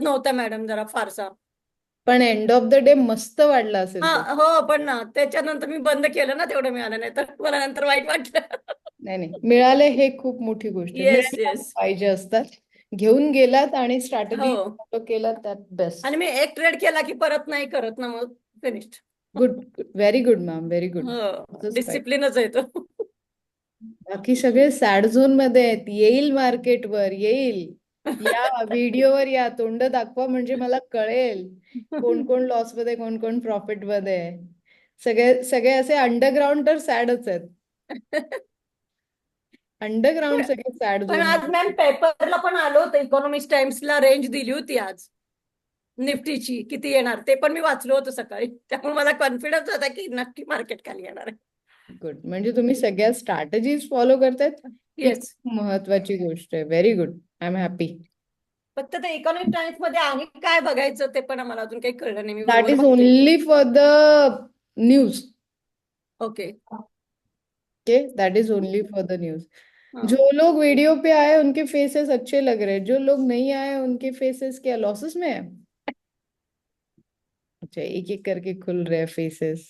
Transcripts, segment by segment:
वाढत नव्हता मॅडम जरा फारसा. पण एंड ऑफ द डे मस्त वाढला हा असेल तो. हो, पण ना त्याच्यानंतर मी बंद केलं ना, तेवढं मिळालं नाही तर मला नंतर वाईट वाटलं. नाही नाही, मिळाले हे खूप मोठी गोष्ट आहे, येस मिळायला येस. पाहिजे असतात. घेऊन गेलात आणि हो. स्ट्रॅटेजी फॉलो केलात, त्यात बेस्ट. आणि मी एक ट्रेड केला की परत नाही करत ना, मग finished. Good, very good ma'am, very good. हो, असंच पाहिजे. डिसिप्लिनच आहे तो. बाकी सगळे सॅड झोन मध्ये आहेत. येईल मार्केटवर, येईल. या व्हिडिओवर या, तोंड दाखवा म्हणजे मला कळेल कोण कोण लॉस मध्ये, कोण कोण प्रॉफिट मध्ये आहे. सगळे सगळे असे अंडरग्राऊंड तर सॅडच आहेत. अंडरग्राऊंड पण सगळे सॅड पण झोन आज मध्ये. मॅम पेपरला पण आलो होतं, इकॉनॉमिक्स टाइम्सला रेंज दिली होती आज निफ्टीची किती येणार ते पण मी वाचलं होतं सकाळी, त्यामुळे मला कॉन्फिडन्स होता की नक्की मार्केट खाली येणार आहे. गुड, म्हणजे तुम्ही सगळ्या स्ट्रॅटेजीज फॉलो करतायत. ही येस. खूप महत्वाची गोष्ट आहे. Very good, I am happy. फक्त ते इकॉनॉमिक टाइम्स मध्ये आहे काय बघायचं ते पण आम्हाला अजून काही कळलं नाही, मी दॅट वरवर इज बघते. Only for the news. Okay. Okay, that is only for the news. हाँ. जो लोग वीडियो पे आए उनके फेसेस अच्छे लग रहे हैं, जो लोग नहीं आए उनके फेसेस क्या लॉसेस में है? अच्छा, एक एक करके खुल रहे हैं फेसेस।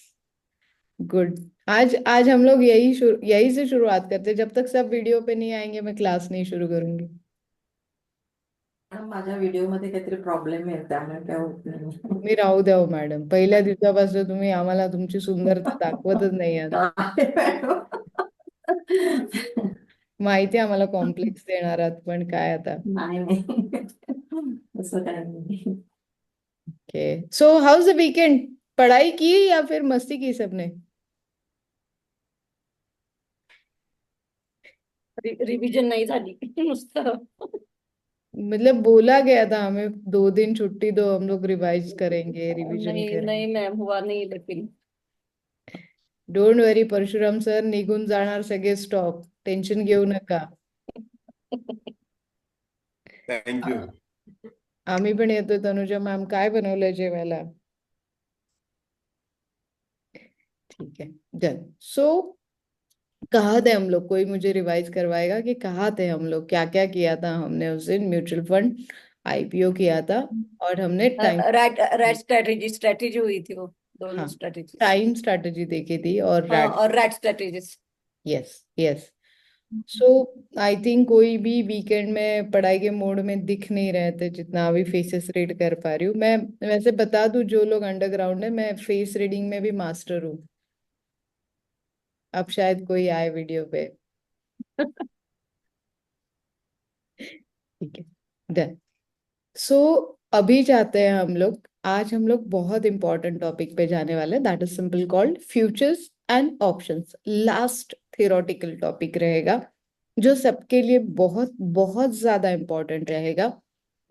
गुड। आज आज हम लोग यही से शुरुआत करते हैं। जब तक सब वीडियो पे नहीं आएंगे मैं क्लास नहीं शुरू करूंगी। मॅडम माझ्या व्हिडिओमध्ये काहीतरी प्रॉब्लेम आहे त्यामुळे काय होत नाही. तुम्ही राहू द्या हो मॅडम, पहिल्या दिवसापासून तुम्ही आम्हाला तुमची सुंदरता दाखवतच नाही आहात. काय मॅडम? माहिती आहे आम्हाला कॉम्प्लेक्स देणार आहात, पण काय आता. नाही नाही, असं काय नाही. Okay, so how's the weekend? पढ़ाई की या फिर मस्ती की सबने? रिव्हिजन नाही झाली नुसतं. मतलब बोला गया था हमें 2 दिन छुट्टी दो, हम लोग रिवाइज करेंगे, रिवीजन नहीं करेंगे। नहीं मैम, हुआ नहीं लेकिन. डोंट वरी परशुराम सर, निघून जाणार सगळे स्टॉक, टेन्शन घेऊ नका. थँक्यू. आम्ही पण येतोय. तनुजा मॅम, काय बनवलंय जेवायला? ठीक है, डन. सो कहाँ थे हम लोग? कोई मुझे रिवाइज करवाएगा कि कहाँ थे हम लोग, क्या क्या किया था हमने उस दिन? म्यूचुअल फंड आईपीओ किया था और हमने टाइम, रैट रैट स्ट्रेटेजी हुई थी वो, दोनों हाँ, स्ट्रेटेजीज. टाइम स्ट्रैटेजी देखी थी और हाँ, रैट। और rat strategies. Yes yes. So I think कोई भी वीकेंड में पढ़ाई के मोड में दिख नहीं रहे थे, जितना अभी फेसेस रीड कर पा रही हूँ मैं। वैसे बता दूं, जो लोग अंडरग्राउंड है, मैं फेस रीडिंग में भी मास्टर हूँ। अब शायद कोई आए वीडियो पे। ठीक है, डन। सो अभी जाते हैं हम लोग, आज हम लोग बहुत इंपॉर्टेंट टॉपिक पे जाने वाले हैं, that is simple called futures and options. Last theoretical topic रहेगा जो सबके लिए बहुत बहुत ज्यादा इंपॉर्टेंट रहेगा।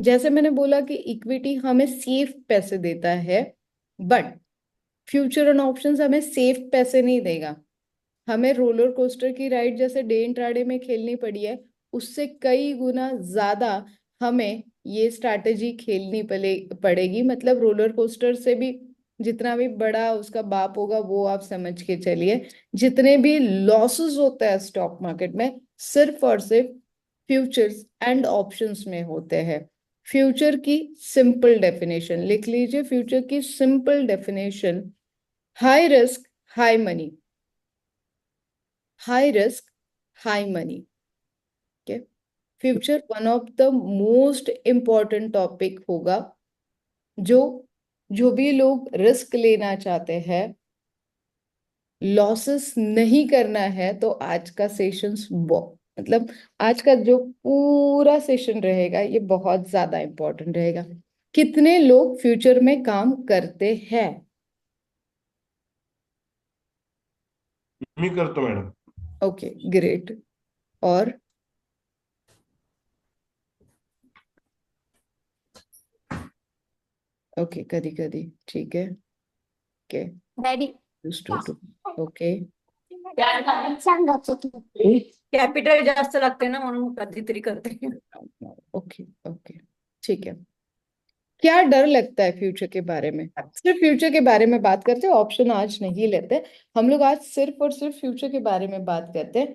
जैसे मैंने बोला कि इक्विटी हमें सेफ पैसे देता है, बट फ्यूचर एंड ऑप्शंस हमें सेफ पैसे नहीं देगा। हमें रोलर कोस्टर की राइड जैसे डे इंट्राडे में खेलनी पड़ी है, उससे कई गुना ज्यादा हमें ये स्ट्रैटेजी खेलनी पड़ेगी। मतलब रोलर कोस्टर से भी जितना भी बड़ा उसका बाप होगा, वो आप समझ के चलिए। जितने भी लॉसेस होते हैं स्टॉक मार्केट में, सिर्फ और सिर्फ फ्यूचर्स एंड ऑप्शंस में होते हैं। फ्यूचर की सिंपल डेफिनेशन लिख लीजिए। फ्यूचर की simple definition: high risk high money, high risk high money. Okay, future one of the most important topic होगा। जो जो भी लोग रिस्क लेना चाहते हैं, लॉसेस नहीं करना है, तो आज का सेशंस मतलब आज का जो पूरा सेशन रहेगा ये बहुत ज्यादा इंपॉर्टेंट रहेगा। कितने लोग फ्यूचर में काम करते हैं? मी करतो मॅडम. Okay, great. और ओके, कधी कधी ठीक है। Okay, daddy. ओके। कॅपिटल जास्त लागते ना, म्हणून कधीतरी करते. ओके ओके, ठीक है। क्या डर लगता है फ्यूचर के बारे में? सिर्फ फ्यूचर के बारे में बात करते हैं, ऑप्शन आज नहीं लेते हम लोग। आज सिर्फ और सिर्फ फ्यूचर के बारे में बात करते हैं।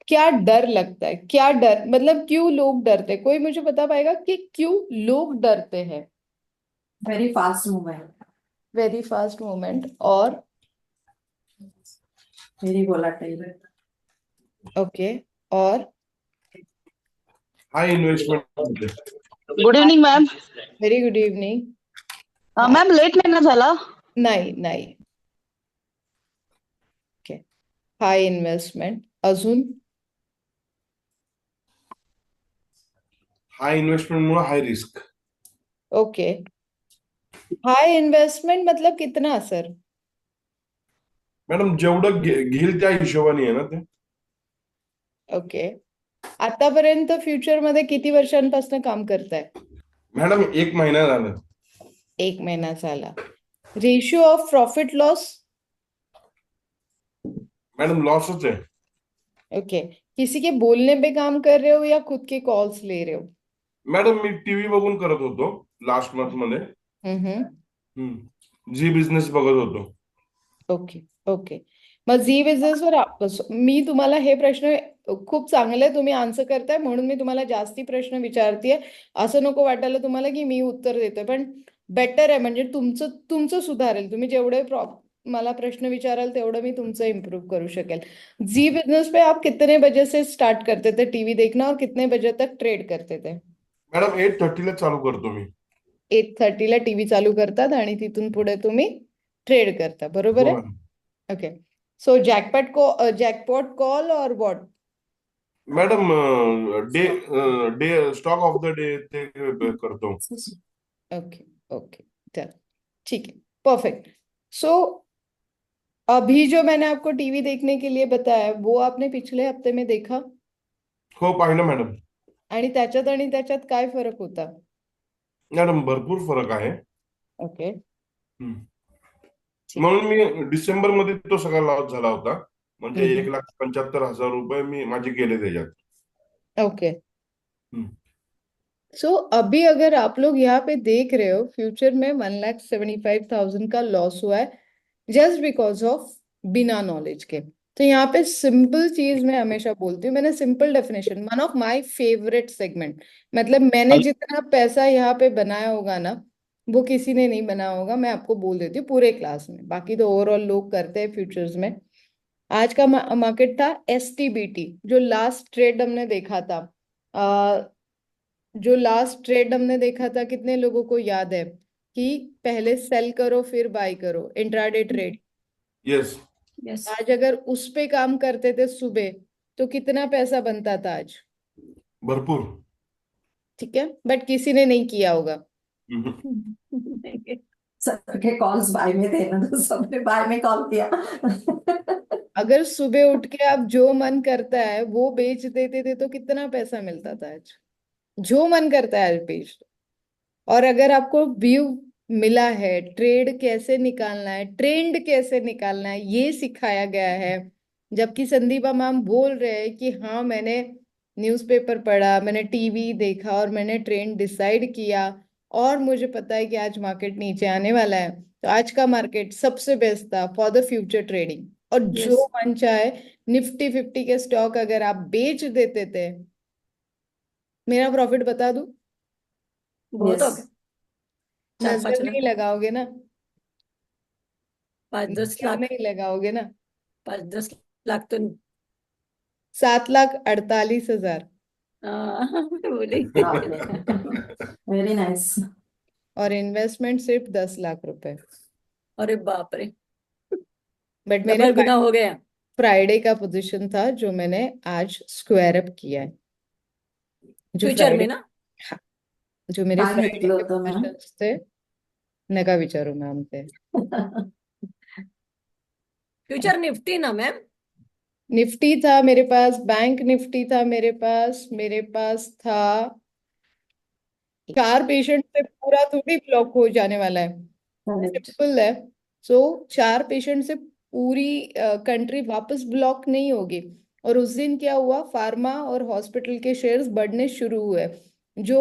क्या डर लगता है? क्या डर मतलब क्यों लोग डरते हैं? कोई मुझे बता पाएगा कि क्यों लोग डरते हैं? Very fast movement, very fast movement, और वेरी वोलाटाइल, ओके, और high investment. Good evening ma'am. Very good evening. Ma'am late नाही ना झाला? नाही नाही. ओके, हाय इन्व्हेस्टमेंट, अजून? हाय इन्व्हेस्टमेंट मुळे high risk. Okay, high investment मतलब कितना सर? मॅडम जेवढं घेईल त्या हिशोबाने आहे ना ते. ओके, आतापर्यंत फ्युचर मध्ये किती वर्षांपासून काम करताय? मॅडम 1 महिना झाला. 1 महिना झाला. Ratio of profit loss? Madam लॉसच आहे. ओके, किसी के बोलने पे काम कर रहे हो या खुद के कॉल्स ले रहे हो? मॅडम मी टीव्ही बघून करत होतो लास्ट मंथ मध्ये. जी बिझनेस बघत होतो. Okay okay. मग झी बिझनेसवर मी तुम्हाला हे प्रश्न खूप चांगले तुम्ही आन्सर करताय म्हणून मी तुम्हाला जास्ती प्रश्न विचारतेय. असं नको वाटायला तुम्हाला की मी उत्तर देतोय, पण बेटर आहे, म्हणजे तुमचं तुमचं सुधारेल. तुम्ही जेवढे मला प्रश्न विचाराल तेवढं मी तुमचं इम्प्रूव करू शकेल. जी बिजनेस पे आप कितने बजे से स्टार्ट करते थे टीवी देखना और कितने बजे तक ट्रेड करते थे? मॅडम 8:30 ला चालू करतो मी. 8:30 ला टीव्ही चालू करतात आणि तिथून पुढे तुम्ही ट्रेड करता, बरोबर हो आहे? मॅडम. ओके, सो जॅकपॉट कॉल और what? Madam day day stock of the day ते करतो. ओके ओके, चल ठीक है, परफेक्ट. सो अभी जो मैंने आपको टीवी देखने के लिए बताया वो आपने पिछले हफ्ते में देखा, हो पाहिलं मॅडम. आणि त्याच्यात काय फरक होता? मॅडम भरपूर फरक आहे. ओके, हम्म. ठीक. म्हणून मी डिसेंबर मध्ये तो सगळा लॉस झाला होता. म्हणजे हम्म. 1,75,000 रुपये मी माझे गेले त्याच्यात. ओके, हम्म. सो अभी अगर आप लोग यहाँ पे देख रहे हो फ्यूचर में 1,75,000 का लॉस हुआ है जस्ट बिकॉज ऑफ बिना नॉलेज के. तो यहाँ पे सिंपल चीज मैं हमेशा बोलती हूँ, मैंने simple definition, one of my favourite segment, मतलब मैंने जितना पैसा यहाँ पे बनाया होगा ना वो किसी ने नहीं बनाया होगा, मैं आपको बोल देती हूँ पूरे क्लास में. बाकी तो ओवरऑल लोग करते हैं फ्यूचर्स में. आज का मार्केट था STBT, जो लास्ट ट्रेड हमने देखा था. जो लास्ट ट्रेड हमने देखा था, कितने लोगों को याद है कि पहले सेल करो फिर बाय करो, इंट्राडे ट्रेड? येस. यस. आज अगर उस पे काम करते थे सुबह तो कितना पैसा बनता था आज? भरपूर. ठीक है, बट किसी ने नहीं किया होगा. हम्म. सबके कॉल्स बाय में थे ना, तो सबने बाय में कॉल किया. अगर सुबह उठ के आप जो मन करता है वो बेच देते थे तो कितना पैसा मिलता था आज? जो मन करता है आज बेच दो. और अगर आपको व्यू मिला है, ट्रेड कैसे निकालना है, ट्रेंड कैसे निकालना है, ये सिखाया गया है, जबकि संदीपा मैम बोल रहे हैं कि हाँ मैंने न्यूज़पेपर पढ़ा, मैंने टीवी देखा और मैंने ट्रेंड डिसाइड किया और मुझे पता है कि आज मार्केट नीचे आने वाला है, तो आज का मार्केट सबसे बेस्ट था फॉर द फ्यूचर ट्रेडिंग. और Yes. जो मन चाहे निफ्टी 50 के स्टॉक अगर आप बेच देते थे, मेरा प्रॉफिट बता दूं? बहुत हो Yes. गया. 4-5 नजर लाख, नहीं लगाओगे ना? 5-10 क्यों लाख, नहीं लगाओगे ना? 5-10 लाख तो नहीं. 7,48,000. बोली. Very nice. और इन्वेस्टमेंट सिर्फ 10 लाख रुपए. अरे बाप रे, बट मेरे डबल गुना हो गया. फ्राइडे का पोजीशन था जो मैंने आज स्क्वायर अप किया है. जो फ्युचर फ्राइडे, में ना? हाँ, जो मेरे काय फ्राइडे घेतलं के होतं मॅम? पोजीशंस थे, नका विचारू मॅम ते. फ्युचर निफ्टी ना मैम? निफ्टी था मेरे पास, बैंक निफ्टी था मेरे पास था. 4 पेशेंट से पूरा थोड़ी ब्लॉक हो जाने वाला है, करेक्ट. सिंपल है. सो 4 पेशेंट से पूरी कंट्री वापस ब्लॉक नहीं होगी. और उस दिन क्या हुआ, फार्मा और हॉस्पिटल के शेयर्स बढ़ने शुरू हुए. जो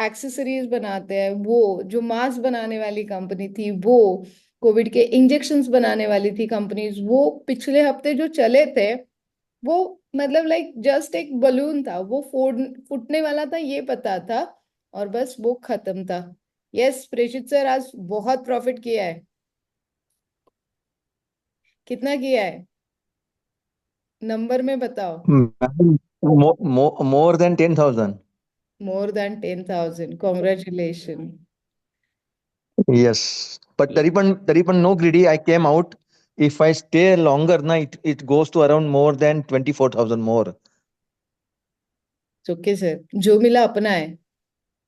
एक्सेसरीज बनाते हैं, वो जो मास्क बनाने वाली कंपनी थी, वो कोविड के इंजेक्शंस बनाने वाली थी कंपनीज, वो पिछले हफ्ते जो चले थे वो मतलब लाइक जस्ट एक बलून था, वो फूटने वाला था ये पता था और बस वो खत्म था. यस प्रेषित सर, आज बहुत प्रॉफिट किया है। कितना किया है, नंबर में बताओ। More than 10,000. More than 10,000, congratulation. Yes. But Taripan no greedy. I came out. If I stay longer, it goes to around more than 24,000 more. Okay sir, जो मिला अपना है,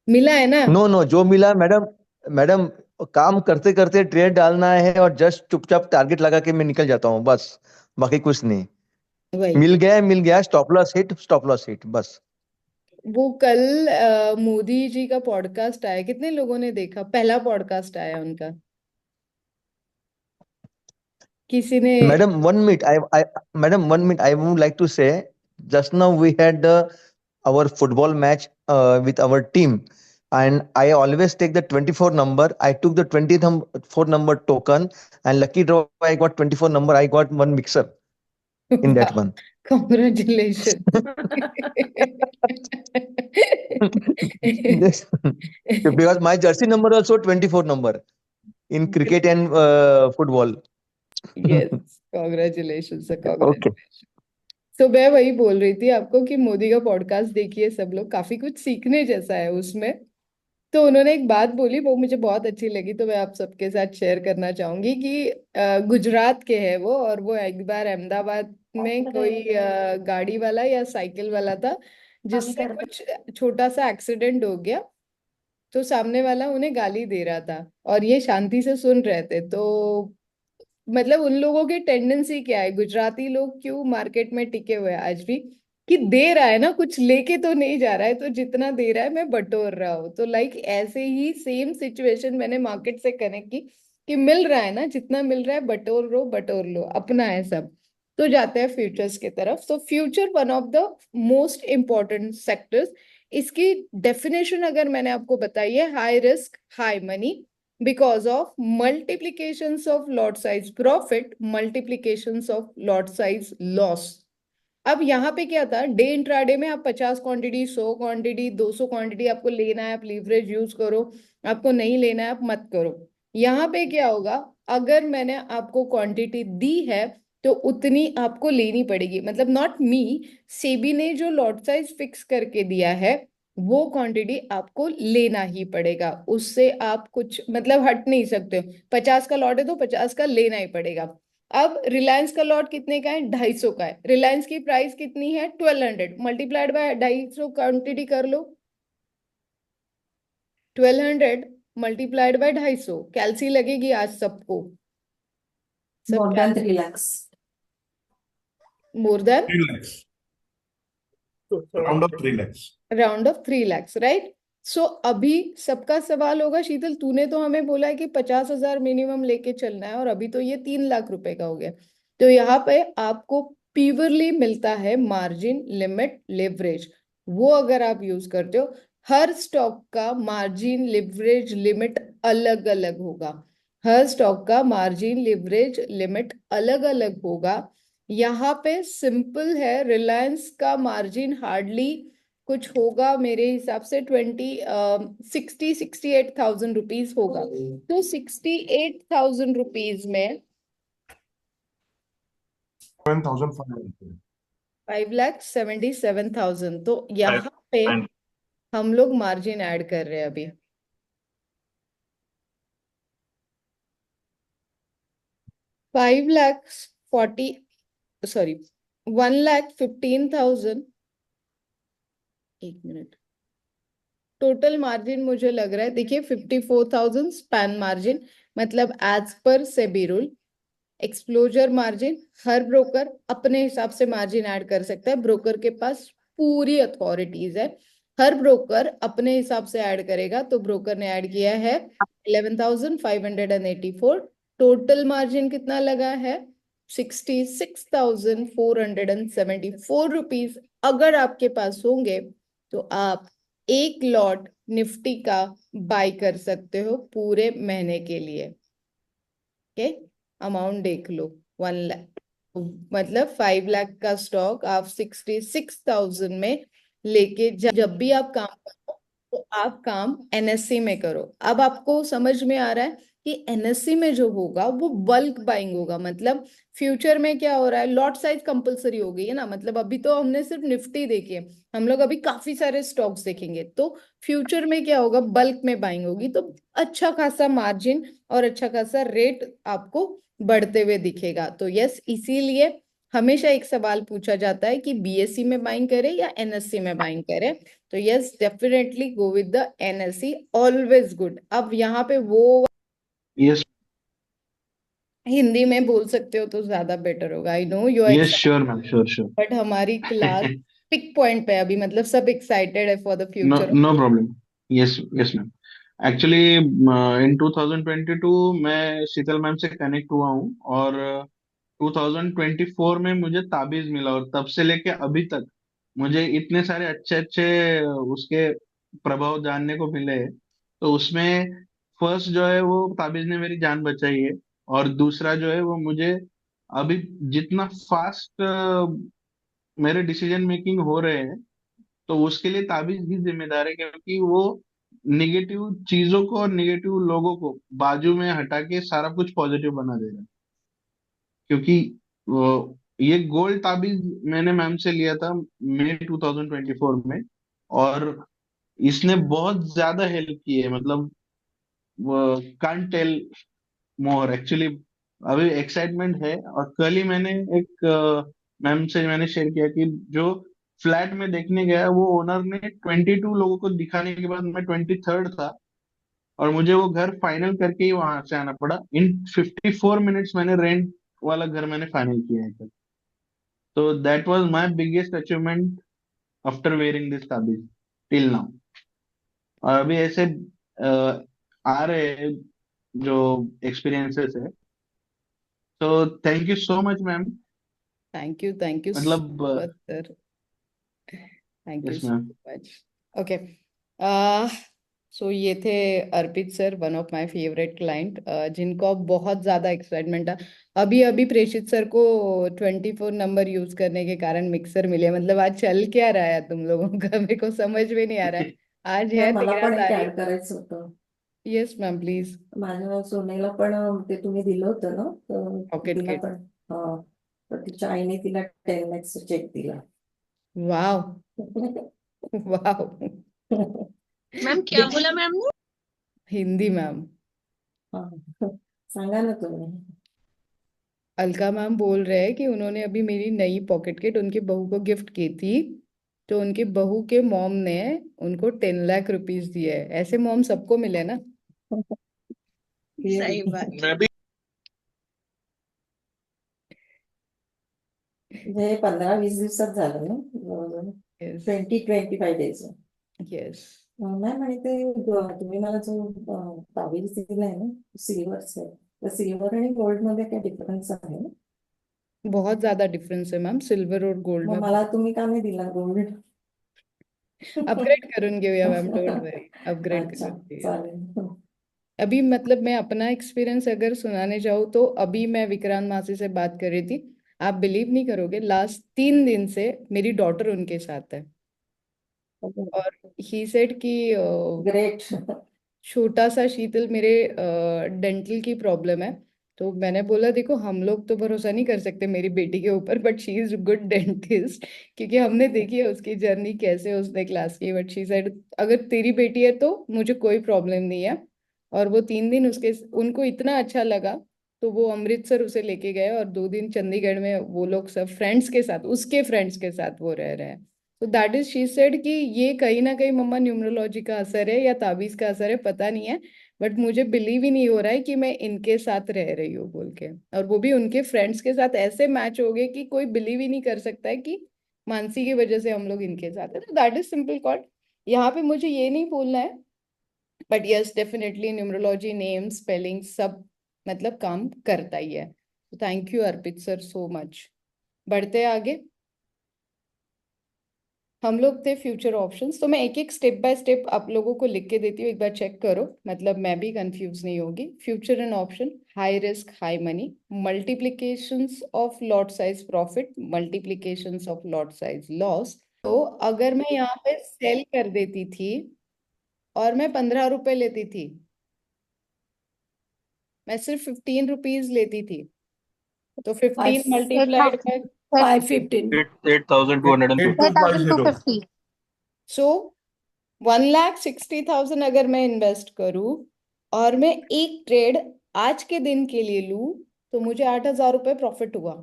मिला है ना। No, जो मिला मैडम काम करते करते ट्रेड डालना है और जस्ट चुपचाप टारगेट लगा के मैं निकल जाता हूँ बस, बाकी कुछ नहीं। वही मिल गया, स्टॉप लॉस हिट बस। वो कल मोदी जी का पॉडकास्ट आया, कितने लोगों ने देखा? पहला पॉडकास्ट आया उनका, किसी ने? Madam, 1 minute. Madam, 1 minute. I would like to say, just now we had our football match with our team, and I always take the 24 number. I took the 24 number token, and lucky draw, I got 24 number. I got one mixer in that one. Congratulation. Yes. Because my jersey number also 24 number in cricket and football. Yes, congratulation sir, Okay. Congratulation. तो मैं वही बोल रही थी आपको कि मोदी का podcast देखिए सब लोग, काफी कुछ सीखने जैसा है उसमें। तो उन्होंने एक बात बोली, वो मुझे बहुत अच्छी लगी, तो मैं आप सबके साथ शेयर करना चाहूंगी कि गुजरात के हैं वो, और वो एक बार अहमदाबाद में कोई गाड़ी वाला या साइकिल वाला था जिससे कुछ छोटा सा एक्सीडेंट हो गया। तो सामने वाला उन्हें गाली दे रहा था और ये शांति से सुन रहे थे। तो मतलब उन लोगों की टेंडेंसी क्या है, गुजराती लोग क्यों मार्केट में टिके हुए हैं आज भी, कि दे रहा है ना, कुछ लेके तो नहीं जा रहा है, तो जितना दे रहा है मैं बटोर रहा हूँ। तो लाइक ऐसे ही सेम सिचुएशन मैंने मार्केट से कनेक्ट की कि मिल रहा है ना, जितना मिल रहा है बटोर लो, अपना है सब। तो जाते हैं फ्यूचर्स की तरफ। So future one of the most important sectors. इसकी डेफिनेशन अगर मैंने आपको बताई है, high risk high money because of multiplications of lot size profit, multiplications of lot size loss। अब यहाँ पे क्या था, डे इंट्राडे में आप 50 क्वांटिटी, 100 क्वांटिटी, 200 क्वांटिटी आपको लेना है, आप लीवरेज यूज करो, आपको नहीं लेना है आप मत करो। यहाँ पे क्या होगा, अगर मैंने आपको क्वांटिटी दी है तो उतनी आपको लेनी पड़ेगी। मतलब नॉट मी, सेबी ने जो लॉट साइज फिक्स करके दिया है वो क्वांटिटी आपको लेना ही पड़ेगा, उससे आप कुछ मतलब हट नहीं सकते हो। 50 का लॉट है तो 50 का लेना ही पड़ेगा। अब रिलायंस का लॉट कितने का है? 250 का है। रिलायंस की प्राइस कितनी है? 1200, मल्टीप्लाइड बाय 250 क्वांटिटी कर लो। 1200 मल्टीप्लाइड बाय 250, कैलसी लगेगी आज सबको, सब More than 3 lakhs. More than 3 lakhs. Around of 3 lakhs. Round off 3 lakhs, right. So अभी सबका सवाल होगा, शीतल तूने तो हमें बोला है कि 50,000 मिनिमम लेके चलना है, और अभी तो ये 3 लाख रुपए का हो गया। तो यहाँ पे आपको प्योरली मिलता है मार्जिन लिमिट लिवरेज। वो अगर आप यूज करते हो, हर स्टॉक का मार्जिन लिवरेज लिमिट अलग अलग होगा। हर स्टॉक का मार्जिन लिवरेज लिमिट अलग अलग होगा। यहाँ पे सिंपल है, रिलायंस का मार्जिन हार्डली कुछ होगा मेरे हिसाब से 68,000 रुपीज होगा। तो 68,000 रुपीज में 7,500. 5,77,000, तो यहाँ पे हम लोग मार्जिन ऐड कर रहे हैं अभी। फाइव लाख 1,15,000। एक मिनट, टोटल मार्जिन मुझे लग रहा है, देखिए 54,000 स्पैन मार्जिन, मतलब as per SEBI rule. Exposure margin हर ब्रोकर अपने हिसाब से मार्जिन ऐड कर सकता है, ब्रोकर के पास पूरी अथॉरिटीज है, हर ब्रोकर अपने हिसाब से ऐड करेगा। तो ब्रोकर ने ऐड किया है 11,584। टोटल मार्जिन कितना लगा है? 66,474 रुपीज। अगर आपके पास होंगे तो आप एक लॉट निफ्टी का बाय कर सकते हो पूरे महीने के लिए। ओके, अमाउंट देख लो, 1 लाख, मतलब 5 लाख का स्टॉक आप 66,000 में लेके जब भी आप काम करो तो आप काम एनएससी में करो। अब आपको समझ में आ रहा है कि एनएससी में जो होगा वो बल्क बाइंग होगा। मतलब फ्यूचर में क्या हो रहा है, लॉट साइज कंपलसरी हो गई है ना। मतलब अभी तो हमने सिर्फ निफ्टी देखी है, हम लोग अभी काफी सारे स्टॉक्स देखेंगे। तो फ्यूचर में क्या होगा, बल्क में बाइंग होगी, तो अच्छा खासा मार्जिन और अच्छा खासा रेट आपको बढ़ते हुए दिखेगा। तो यस, इसीलिए हमेशा एक सवाल पूछा जाता है कि बीएससी में बाइंग करें या एनएससी में बाइंग करें। तो yes, definitely go with the NSC, always good. अब यहाँ पे वो यस हिंदी में बोल सकते हो तो ज्यादा बेटर होगा। I know you yes excited, sure ma'am, sure sure. But हमारी क्लास पिक पॉइंट पे है अभी, मतलब सब एक्साइटेड है for the no future. No problem. Yes yes ma'am. Actually in 2022 मैं शीतल मैम से कनेक्ट हुआ हूँ, और 2024 में मुझे ताबीज मिला, और तब से लेके अभी तक मुझे इतने सारे अच्छे अच्छे उसके प्रभाव जानने को मिले हैं। तो उसमें फर्स्ट जो है वो ताबीज ने मेरी जान बचाई है, और दूसरा जो है वो मुझे अभी जितना फास्ट मेरे डिसीजन मेकिंग हो रहे हैं, तो उसके लिए ताबीज ही जिम्मेदार है, क्योंकि वो निगेटिव चीजों को और निगेटिव लोगों को बाजू में हटा के सारा कुछ पॉजिटिव बना दे रहा है। क्योंकि ये गोल्ड ताबीज मैंने मैम से लिया था मई 2024 में, और इसने बहुत ज्यादा हेल्प की है। मतलब कांट टेल मोर एक्चुअली। अभी एक्साइटमेंट है, और कल ही मैंने एक मैम से मैंने शेयर किया कि जो फ्लैट में देखने गया, वो ओनर ने 22 लोगों को दिखाने के बाद मैं 23rd था, और मुझे वो घर फाइनल करके ही वहां से आना पड़ा। इन 54 मिनट्स मैंने रेंट वाला घर मैंने फाइनल किया है। तो that was my biggest achievement after wearing this ताबीज टिल नाउ। और अभी ऐसे आ रहे हैं जो एक्सपीरियंसेस है। तो thank you so much ma'am. Thank you so मतलब much sir, thank you yes so ma'am. Much. Okay, so ये थे Arpit sir, one of my favourite client, जिनको अब बहुत ज्यादा एक्साइटमेंट है। अभी अभी प्रेषित सर को 24 नंबर यूज करने के कारण मिक्सर मिले। मतलब आज चल क्या रहा है तुम लोगों का, मेरे को समझ में नहीं आ रहा है। आज है मॅम मला तेरा पण एक ऍड तारीख। करायचं होतं. Yes ma'am please. माझ्या सोनेला पण ते तुम्ही दिलं होतं ना, तर पॉकेट तिला किट। पण तर तिच्या आईने तिला 10 lakhs चेक दिला. वाह वाह। मैम क्या बोला मैम ने? हिंदी मैम। हा. सांगा ना तुम्ही. अलका मैम बोल रहे हैं कि उन्होंने अभी मेरी नई पॉकेट किट उनकी बहू को गिफ्ट की थी, तो उनकी बहू के मॉम ने उनको 10 लाख रुपीज दिए है। ऐसे मॉम सबको मिले ना। सही बात। मैं भी म्हणजे 15-20 दिवसात झालं ना, जवळजवळ यस 20-25 days. यस। मॅम आणि ते तुम्ही मला जो ताबीज दिलाय ना, सिल्वरचं आहे. तर सिल्वर आणि गोल्ड मध्ये काय डिफरन्स आहे? बहुत ज्यादा डिफरेंस है मैम सिल्वर और गोल्ड मग में। मला तुम्ही का नाही दिला गोल्ड? अपग्रेड करून घेऊया मैम, डोंट वरी, अपग्रेड अच्छा, करून घेऊया। चालेल. अभी मतलब मैं अपना एक्सपीरियंस अगर सुनाने जाऊँ तो अभी मैं विक्रांत मासी से बात कर रही थी। आप बिलीव नहीं करोगे, लास्ट 3 दिन से मेरी डॉटर उनके साथ है। और ही सेड कि ग्रेट. छोटा सा शीतल, मेरे डेंटल की प्रॉब्लम है। तो मैंने बोला देखो, हम लोग तो भरोसा नहीं कर सकते मेरी बेटी के ऊपर, but she is good dentist, क्योंकि हमने देखी है उसकी जर्नी कैसे उसने क्लास की। बट शी सेड अगर तेरी बेटी है तो मुझे कोई प्रॉब्लम नहीं है। और वो 3 दिन उसके उनको इतना अच्छा लगा, तो वो अमृतसर उसे लेके गए, और 2 दिन चंडीगढ़ में वो लोग सब फ्रेंड्स के साथ, उसके फ्रेंड्स के साथ वो रह रहे हैं। तो दैट इज, शी सेड कि ये कहीं ना कहीं मम्मा न्यूमरोलॉजी का असर है या ताबीज का असर है, पता नहीं है, बट मुझे बिलीव ही नहीं हो रहा है कि मैं इनके साथ रह रही हूँ बोल के। और वो भी उनके फ्रेंड्स के साथ ऐसे मैच हो गए कि कोई बिलीव ही नहीं कर सकता है कि मानसी की वजह से हम लोग इनके साथ है। तो दैट इज सिंपल कॉल्ड। यहाँ पे मुझे ये नहीं बोलना है, but yes definitely numerology, name, spelling सब मतलब काम करता ही है। Thank you Arpit sir so much. बढ़ते हैं आगे। हम लोग थे फ्यूचर ऑप्शंस, तो मैं एक एक स्टेप बाय स्टेप आप लोगों को लिख के देती हूँ, एक बार चेक करो, मतलब मैं भी कंफ्यूज नहीं होगी। Future and option: high risk high money, multiplications of lot size profit, multiplications of lot size loss. तो अगर मैं यहाँ पे सेल कर देती थी और मैं 15 रुपए लेती थी, मैं सिर्फ 15 रुपीज लेती थी, तो 15 5 मल्टीप्लाइड बाय 515 8250 8,250. सो 1,60,000 अगर मैं इन्वेस्ट करूं और मैं एक ट्रेड आज के दिन के लिए लूं तो मुझे 8,000 रुपये प्रॉफिट हुआ।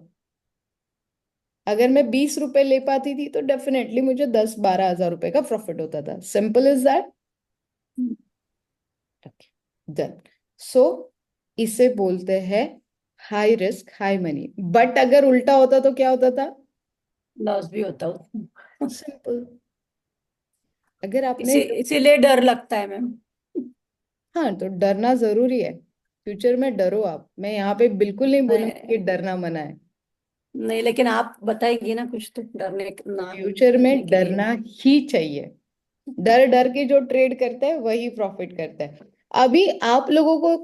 अगर मैं 20 रुपए ले पाती थी तो डेफिनेटली मुझे 10-12 हज़ार रुपए का प्रॉफिट होता था। Simple is that. डन। सो इसे बोलते हैं high risk high money. But अगर उल्टा होता तो क्या होता था? लॉस भी होता हूँ। सिंपल। अगर आपने इसीलिए डर लगता है मैम। हाँ, तो डरना जरूरी है। फ्यूचर में डरो आप, मैं यहाँ पे बिल्कुल नहीं बोलूंगी कि मैं डरना मना है। नहीं, लेकिन आप बताएगी ना कुछ तो डरने ना फ्यूचर करने में के लिए। डरना ही चाहिए। डर डर के जो ट्रेड करता है वही प्रॉफिट करता है। अभी आप लोगों को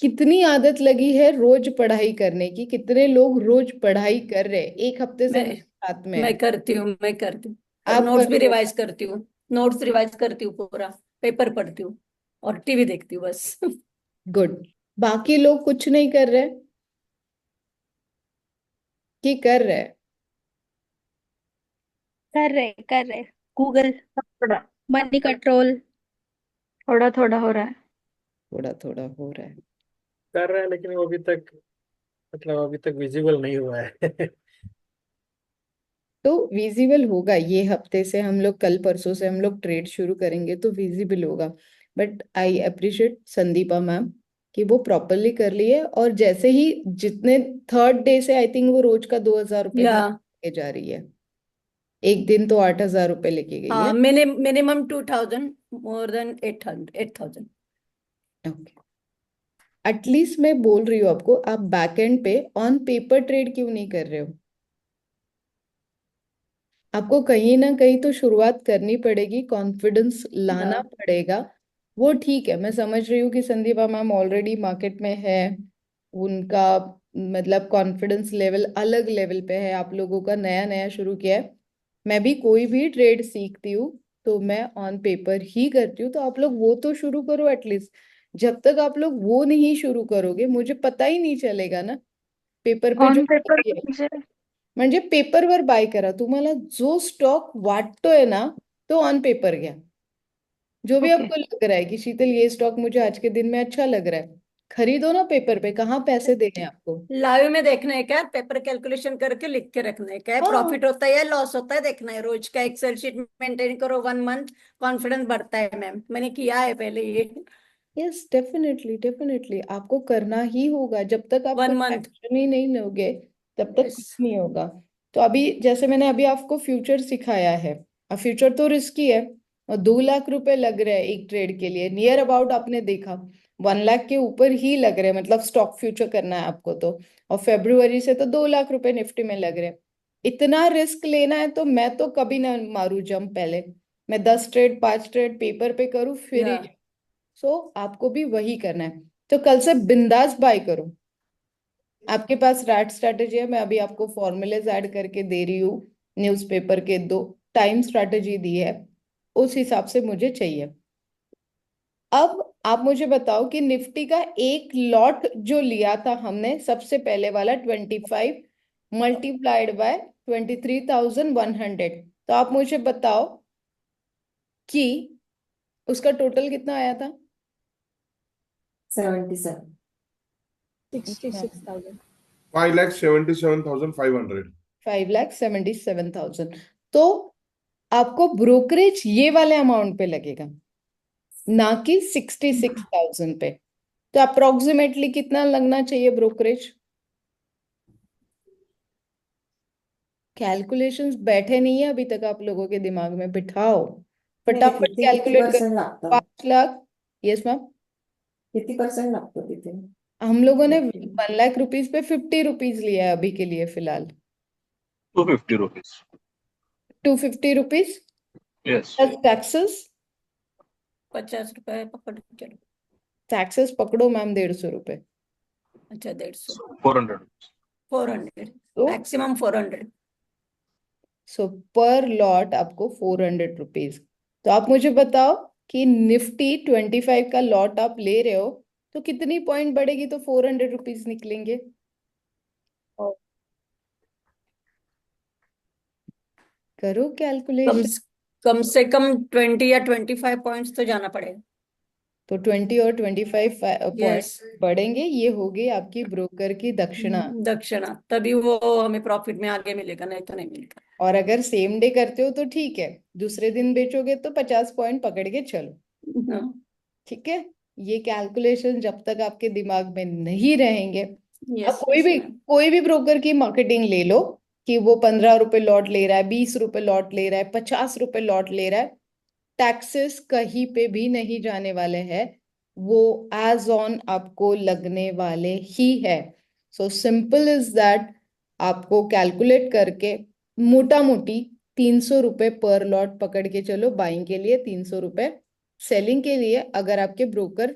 कितनी आदत लगी है रोज पढ़ाई करने की? कितने लोग रोज पढ़ाई कर रहे हैं? एक हफ्ते से मैं मेरे साथ में है। मैं करती हूँ, मैं करती हूँ। और आप नोट्स भी करते हो? रिवाइज करती हूँ, नोट्स रिवाइज करती हूँ, पूरा पेपर पढ़ती हूँ और टीवी देखती हूँ बस। गुड। बाकी लोग कुछ नहीं कर रहे कि कर रहे? कर रहे गूगल मनी कंट्रोल थोड़ा थोड़ा हो रहा है। थोड़ा थोड़ा हो रहा है। कर रहे हैं, लेकिन वो अभी तक मतलब अभी तक विजिबल नहीं हुआ है। तो विजिबल होगा, ये हफ्ते से हम लोग, कल परसों से हम लोग ट्रेड शुरू करेंगे तो विजिबल होगा। But I appreciate Sandeepa ma'am कि वो प्रॉपरली कर लिए, और जैसे ही जितने थर्ड डे से आई थिंक वो रोज का 2,000 रुपये या लेके जा रही है। एक दिन तो 8,000 रुपये लेके गई है। हाँ, minimum 2000, more than 8,000। Okay. At least मैं बोल रही हूँ आपको, आप बैक एंड पे ऑन पेपर ट्रेड क्यों नहीं कर रहे हो? आपको कहीं ना कहीं तो शुरुआत करनी पड़ेगी, कॉन्फिडेंस लाना या पड़ेगा। वो ठीक है, मैं समझ रही हूँ कि संदीपा मैम ऑलरेडी मार्केट में है, उनका मतलब कॉन्फिडेंस लेवल अलग लेवल पे है, आप लोगों का नया नया शुरू किया है। मैं भी कोई भी ट्रेड सीखती हूँ तो मैं ऑन पेपर ही करती हूँ, तो आप लोग वो तो शुरू करो एटलीस्ट। जब तक आप लोग वो नहीं शुरू करोगे मुझे पता ही नहीं चलेगा ना पेपर पे जो ऑन पेपर है। मुझे म्हणजे पेपरवर बाय करा, तुम्हाला जो स्टॉक वाटतोय ना तो ऑन पेपर घ्या। जो भी ओके आपको लग रहा है कि शीतल ये स्टॉक मुझे आज के दिन में अच्छा लग रहा है, खरीदो ना पेपर पे। कहाँ पैसे देने हैं आपको? लाइव में देखना है क्या? पेपर कैलकुलेशन करके लिख के रखना है क्या? हाँ। प्रॉफिट होता है या लॉस होता है देखना है। रोज का एक्सेल शीट मेंटेन करो, 1 मंथ कॉन्फिडेंस बढ़ता है मैम, मैंने किया है पहले ये। यस, डेफिनेटली डेफिनेटली आपको करना ही होगा। जब तक आप 1 मंथ। एक्शन ही नहीं लोगे तब तक यस। कुछ नहीं होगा। तो अभी जैसे मैंने अभी आपको फ्यूचर सिखाया है, अब फ्यूचर तो रिस्की है, और 2 लाख रुपए लग रहे हैं एक ट्रेड के लिए, नियर अबाउट आपने देखा 1 लाख के ऊपर ही लग रहे हैं, मतलब स्टॉक फ्यूचर करना है आपको तो। और फेब्रुवरी से तो 2 लाख रुपए निफ्टी में लग रहे हैं। इतना रिस्क लेना है तो मैं तो कभी ना मारू जंप। पहले मैं 10 ट्रेड 5 ट्रेड पेपर पे करूँ फिर ही। या सो आपको भी वही करना है, तो कल से बिंदास बाय करो। आपके पास रैट स्ट्रैटेजी है, मैं अभी आपको फॉर्मूलेज ऐड करके दे रही हूँ। न्यूज़पेपर के 2 टाइम स्ट्रैटेजी दी है, उस हिसाब से मुझे चाहिए। अब आप मुझे बताओ कि निफ्टी का एक लॉट जो लिया था हमने सबसे पहले वाला 25 मल्टीप्लाइड बाय 23,100, तो आप मुझे बताओ कि उसका टोटल कितना आया था? 77। 66,000 5,77,500. 5,77,000। तो आपको ब्रोकरेज ये वाले अमाउंट पे लगेगा, ना कि 66,000 पे। तो अप्रोक्सीमेटली कितना लगना चाहिए ब्रोकरेज? कैलकुलेशंस बैठे नहीं है अभी तक आप लोगों के दिमाग में, बिठाओ नाही, फटाफट तिथे किती कैलकुलेट करो। पर्सेंट लागतं? 5 लाख। Yes ma'am. किती पर्सेंट लागतं तिथे हम लोगों ने निफ्टी? 1 लाख रुपीज पे 50 रुपीज लिया है अभी के लिए फिलहाल। 250 rupees. 250 rupees Yes. Plus taxes. 50 रुपए पकड़ के चलो। टैक्सेस पकड़ो मैम, 150 रुपए। अच्छा, 150। 400 rupees. 400, तो मैक्सिमम 400। सो पर लॉट आपको 400 रुपीज। तो आप मुझे बताओ कि निफ्टी 25 का लॉट आप ले रहे हो तो कितनी पॉइंट बढ़ेगी तो 400 रुपीज निकलेंगे? करो कम कैलकुलेशन। कम से कम 20 या 25 पॉइंट्स तो जाना पड़ेगा। तो 20 और 25 पॉइंट यस, बढ़ेंगे, ये होगी आपकी ब्रोकर की दक्षिणा। दक्षिणा, तभी वो हमें प्रॉफिट में आगे मिलेगा, नहीं तो नहीं मिलेगा। और अगर सेम डे करते हो तो ठीक है, दूसरे दिन बेचोगे तो 50 पॉइंट पकड़ के चलो। हाँ, ठीक है, ये कैलकुलेशन जब तक आपके दिमाग में नहीं रहेंगे, अब यस कोई यस भी मैम। कोई भी ब्रोकर की मार्केटिंग ले लो कि वो 15 रुपए लॉट ले रहा है, 20 रुपए लॉट ले रहा है, 50 रुपए लॉट ले रहा है, टैक्सेस कहीं पे भी नहीं जाने वाले हैं, वो एज ऑन आपको लगने वाले ही है। सो सिंपल इज दैट, आपको कैलकुलेट करके मोटा मोटी 300 रुपए पर लॉट पकड़ के चलो बाइंग के लिए, 300 रुपए सेलिंग के लिए। अगर आपके ब्रोकर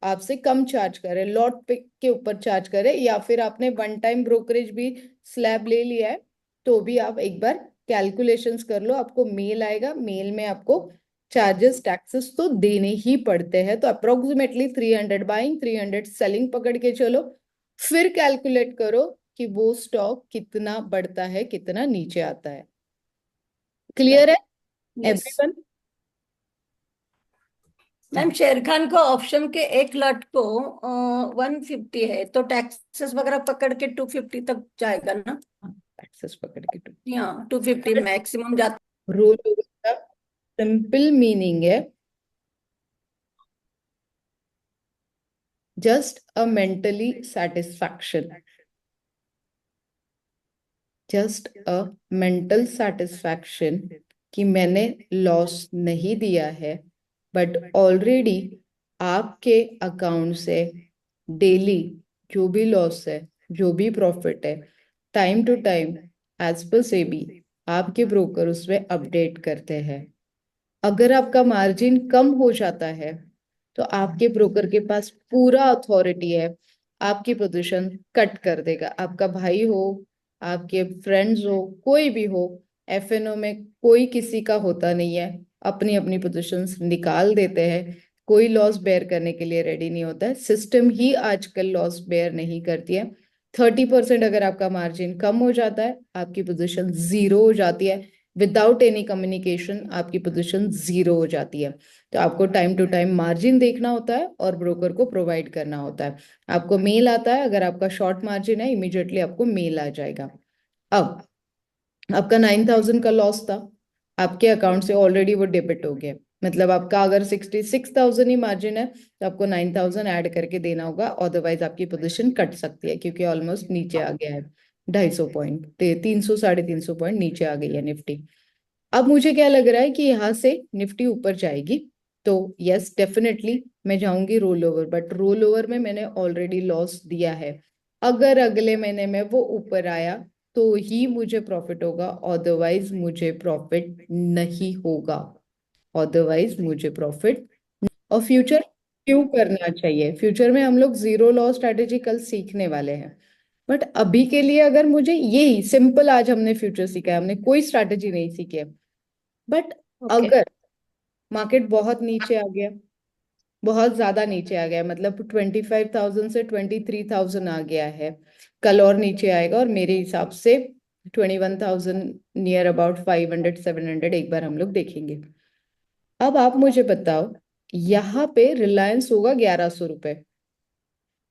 आपसे कम चार्ज करे, लॉट पे के ऊपर चार्ज करे, या फिर आपने वन टाइम ब्रोकरेज भी स्लैब ले लिया है, तो भी आप एक बार कैलकुलेशंस कर लो, आपको मेल आएगा, मेल में आपको चार्जेस टैक्सेस तो देने ही पड़ते हैं। तो अप्रोक्सीमेटली 300 बाइंग, 300 सेलिंग पकड़ के चलो, फिर कैलकुलेट करो कि वो स्टॉक कितना बढ़ता है, कितना नीचे आता है। क्लियर है यस एवरीवन? मैम, शेर खान को ऑप्शन के एक लॉट को 150 है, तो टैक्सेस वगैरह पकड़ के 250 तक जाएगा ना? टैक्सेस पकड़ के हाँ, 250 मैक्सिमम जाता। रोल ओवर का सिंपल मीनिंग है just a mentally satisfaction, just a mental satisfaction कि मैंने लॉस नहीं दिया है, बट ऑलरेडी आपके अकाउंट से डेली जो भी लॉस है, जो भी प्रॉफिट है, time to time as per SEBI आपके ब्रोकर उसमें अपडेट करते हैं। अगर आपका मार्जिन कम हो जाता है तो आपके ब्रोकर के पास पूरा अथॉरिटी है, आपकी पोजीशन कट कर देगा। आपका भाई हो, आपके फ्रेंड्स हो, कोई भी हो, एफएनओ में कोई किसी का होता नहीं है, अपनी अपनी पोजीशंस निकाल देते हैं। कोई लॉस बेयर करने के लिए रेडी नहीं होता है, सिस्टम ही आजकल लॉस बेयर नहीं करती है। 30% अगर आपका मार्जिन कम हो जाता है, आपकी पोजीशन जीरो हो जाती है, विदाउट एनी कम्युनिकेशन आपकी पोजीशन जीरो हो जाती है। तो आपको टाइम टू टाइम मार्जिन देखना होता है और ब्रोकर को प्रोवाइड करना होता है। आपको मेल आता है, अगर आपका शॉर्ट मार्जिन है इमीडिएटली आपको मेल आ जाएगा। अब आपका 9,000 का लॉस था, आपके अकाउंट से ऑलरेडी वो डेबिट हो गया, मतलब आपका अगर 66,000 ही मार्जिन है तो आपको 9,000 ऐड करके देना होगा, अदरवाइज आपकी पोजीशन कट सकती है, क्योंकि ऑलमोस्ट नीचे आ गया है 250 पॉइंट, 300 350 पॉइंट नीचे आ गई है निफ्टी। अब मुझे क्या लग रहा है कि यहाँ से निफ्टी ऊपर जाएगी, तो यस डेफिनेटली मैं जाऊंगी roll over, but roll over में मैंने ऑलरेडी लॉस दिया है। अगर अगले महीने में वो ऊपर आया तो ही मुझे प्रॉफिट होगा, अदरवाइज मुझे प्रॉफिट नहीं होगा, अदरवाइज मुझे प्रॉफिट। और फ्यूचर क्यों करना चाहिए? फ्यूचर में हम लोग जीरो लॉस स्ट्रेटेजी कल सीखने वाले हैं, बट अभी के लिए अगर मुझे यही सिंपल, आज हमने फ्यूचर सीखा है, हमने कोई स्ट्रैटेजी नहीं सीखी है, बट ओके। अगर मार्केट बहुत नीचे आ गया, बहुत ज्यादा नीचे आ गया, मतलब 25,000 से 23,000 आ गया है, कल और नीचे आएगा, और मेरे हिसाब से 21,000 नियर अबाउट 500 700 एक बार हम लोग देखेंगे। अब आप मुझे बताओ, यहाँ पे रिलायंस होगा 1,100 रुपए,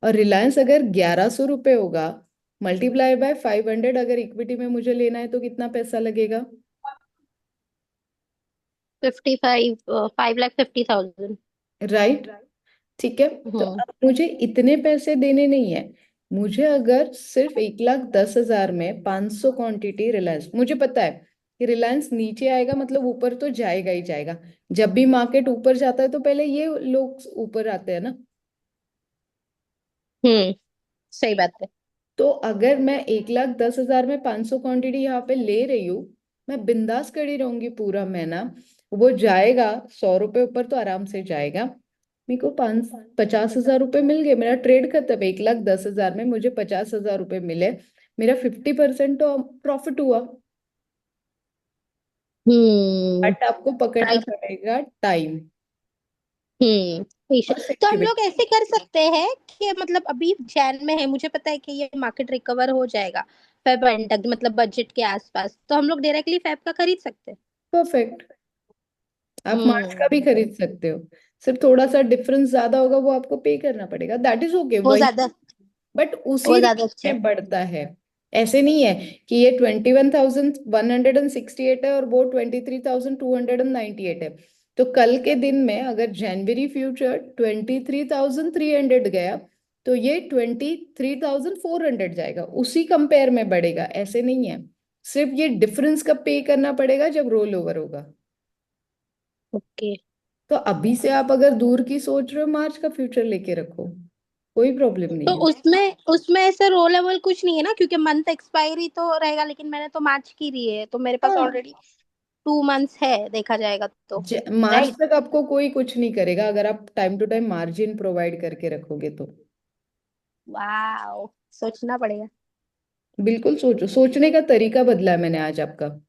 और रिलायंस अगर 1,100 रुपए होगा मल्टीप्लाई बाय 500, अगर इक्विटी में मुझे लेना है तो कितना पैसा लगेगा? 5,50,000। राइट, ठीक है। तो अब मुझे इतने पैसे देने नहीं है, मुझे अगर सिर्फ 1,10,000 में 500 क्वांटिटी रिलायंस, मुझे पता है कि रिलायंस नीचे आएगा मतलब ऊपर तो जाएगा ही जाएगा, जब भी मार्केट ऊपर जाता है तो पहले ये लोग ऊपर आते हैं ना। सही बात है। तो अगर मैं 1,10,000 में 500 क्वांटिटी यहाँ पे ले रही हूँ, मैं बिंदास खड़ी रहूंगी पूरा महीना, वो जाएगा 100 रुपए ऊपर तो आराम से जाएगा, मेरे को 50,000 रुपए मिल गए, मेरा ट्रेड खत्म। 1,10,000 में मुझे 50,000 रुपए मिले, मेरा 50% तो प्रॉफिट हुआ। बट आपको पकड़ना राइट। पड़ेगा टाइम, ठीक और है। तो हम लोग सिचुएशन। ऐसे कर सकते हैं कि मतलब अभी जैन में है, मुझे पता है कि ये मार्केट रिकवर हो जाएगा फेब एंड तक, मतलब बजट के आसपास, तो हम लोग डायरेक्टली फेब का खरीद सकते हैं। परफेक्ट। आप मार्च का भी खरीद सकते हो, सिर्फ थोड़ा सा डिफरेंस ज्यादा होगा, वो आपको पे करना पड़ेगा, दैट इज ओके, वो वही। ज्यादा बट वो उसी ज्यादा रेंज अच्छा है। में बढ़ता है। ऐसे नहीं है कि ये 21,168 है और वो 23,298 है। तो कल के दिन में अगर जनवरी फ्यूचर 23,300 गया, तो ये 23,400 जाएगा, उसी कंपेयर में बढ़ेगा, ऐसे नहीं है। सिर्फ ये डिफरेंस का पे करना पड़ेगा जब रोल ओवर होगा। ओके। तो अभी से आप अगर दूर की सोच रहे हो, मार्च का फ्यूचर लेके रखो, कोई प्रॉब्लम तो नहीं है। उसमें उसमें ऐसा रोल ओवर कुछ नहीं है ना, क्योंकि मंथ एक्सपायरी तो रहेगा, लेकिन मैंने तो मार्च की ली है, तो मेरे पास हाँ, ऑलरेडी 2 मंथ्स है देखा जाएगा तो। मार्च राइट। तक आपको कोई कुछ नहीं करेगा अगर आप time to time margin provide करके रखोगे तो। वाह, सोचना पड़ेगा। बिल्कुल सोचो, सोचने का तरीका बदला है मैंने आज आपका,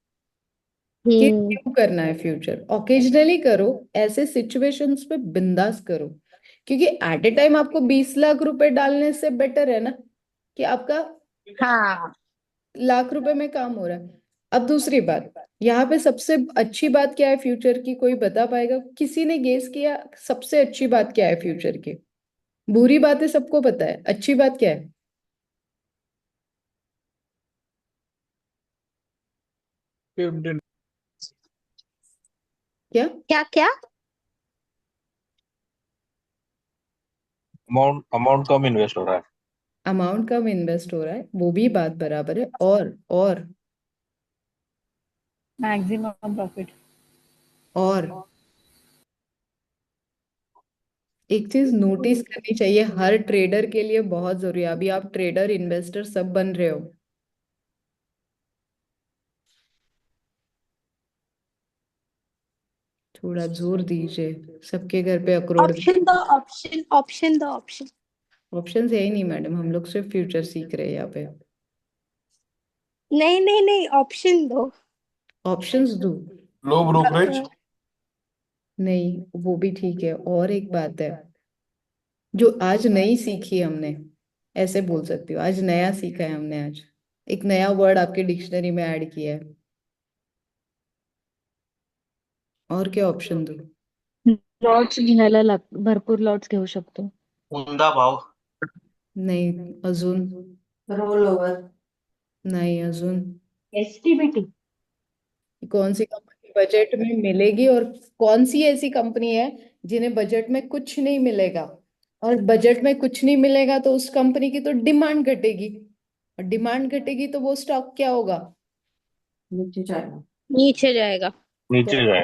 कि हम्म। क्यों करना है फ्यूचर, ओकेजनली करो, ऐसे सिचुएशंस पे बिंदास करो। क्योंकि एट ए टाइम आपको 20 लाख रुपए डालने से बेटर है ना कि आपका हाँ। लाख रुपए में काम हो रहा है। अब दूसरी बात, यहाँ पे सबसे अच्छी बात क्या है फ्यूचर की, कोई बता पाएगा? किसी ने गेस किया सबसे अच्छी बात क्या है फ्यूचर की? बुरी बातें सबको पता है, अच्छी बात क्या है? क्या? क्या क्या? अमाउंट कम इन्वेस्ट हो रहा है। अमाउंट कम इन्वेस्ट हो रहा है, वो भी बात बराबर है, और मैक्सिमम प्रॉफिट। और एक चीज नोटिस करनी चाहिए हर ट्रेडर के लिए, बहुत जरूरी है, अभी आप ट्रेडर इन्वेस्टर सब बन रहे हो, थोड़ा जोर दीजिए, सबके घर पे अखरोट। ऑप्शन दो, ऑप्शन ऑप्शन दो, ऑप्शन। ऑप्शन है ही नहीं मैडम, हम लोग सिर्फ फ्यूचर सीख रहे हैं यहाँ पे। नहीं नहीं नहीं, ऑप्शन दो। ऑप्शंस दो? लो ब्रोकरेज। नहीं, वो भी ठीक है, और एक बात है जो आज नई सीखी हमने, ऐसे बोल सकती हो, आज नया सीखा है हमने, आज एक नया वर्ड आपके डिक्शनरी में ऐड किया है। और क्या ऑप्शन दो? लॉट्स घ्यायला भरपूर लॉट्स घेऊ शकतो. उंदा भाव. नहीं, अजून? Roll over. नहीं, अजून? एसटीबीटी. कौन सी कंपनी बजट में मिलेगी, और कौन सी ऐसी कंपनी है जिन्हें बजट में कुछ नहीं मिलेगा? और बजट में कुछ नहीं मिलेगा तो उस कंपनी की तो डिमांड घटेगी, और डिमांड घटेगी तो वो स्टॉक क्या होगा? नीचे जाएगा। नीचे जाएगा। नीचे जाएगा.